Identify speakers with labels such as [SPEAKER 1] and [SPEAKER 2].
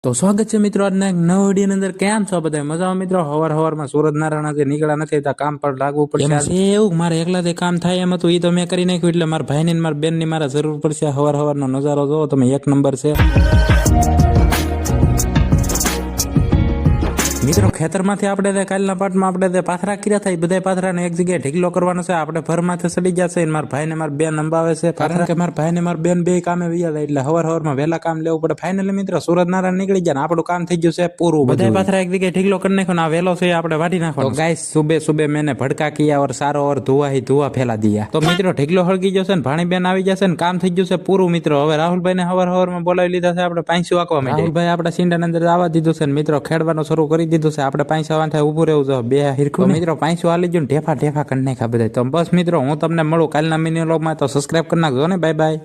[SPEAKER 1] તો સ્વાગત છે મિત્રો આજના એક નવા વિડીયોની અંદર. કેમ છો બધા? મજામાં મિત્રો? હવારમાં સૂરજ નારાયણ જે નીકળ્યા નથી તો કામ પર લાગવું પડશે. એવું મારે એકલાથી કામ થાય એમ હતું, એ તો મેં કરી નાખ્યું. એટલે મારા ભાઈ ને મારા બેન ની મારે જરૂર પડશે. હવારનો નજારો જોવો તમે, એક નંબર છે મિત્રો. ખેતરમાંથી આપણે કાલના પાઠમાં આપણે પાથરા કર્યા થાય, બધા પાથરાને એક જગ્યાએ ઢીકલો કરવાનો છે. આપણે ભરમાંથી સડી જશે. મારા ભાઈ ને મારા બેન અંબાવે છે, કારણ કે મારા ભાઈ ને મારા બેન બે કામે વયા જાય, એટલે હવારમાં વહેલા કામ લેવું પડે. ફાઇનલી મિત્રો સૂરજ નારાયણ નીકળી ગયા ને આપણું કામ થઈ ગયું છે પૂરું. બધા પાથરા એક જગ્યાએ ઢીકલો કરી નાખો ને આ વહેલો છે આપણે વાટી નાખો. ગાઈસ સુબે મેને ભડકા કિયા और सारो और धुआ फैला दिया. તો મિત્રો ઢીકલો હળગી જશે ને ભાણી બેન આવી જશે ને કામ થઈ ગયું છે પૂરું મિત્રો. હવે રાહુલભાઈ ને હવારમાં બોલાવી લીધા છે આપણે પાંચસો આંકવા માટે. રાહુલભાઈ આપણા સીંડા અંદર આવવા દીધું છે મિત્રો, ખેડવાનું શરૂ કરી દીધું છે. આપણે પાંચસો વાંથે ઉભું રહેવું છે બે હિરખું મિત્રો. પાંચસો હાલી ગયું ઢેફા કરી નાખ્યા બધા. તો બસ મિત્રો હું તમને મળું કાલના મિની વ્લોગમાં. તો સબસ્ક્રાઇબ કરી નાખજો ને. Bye bye.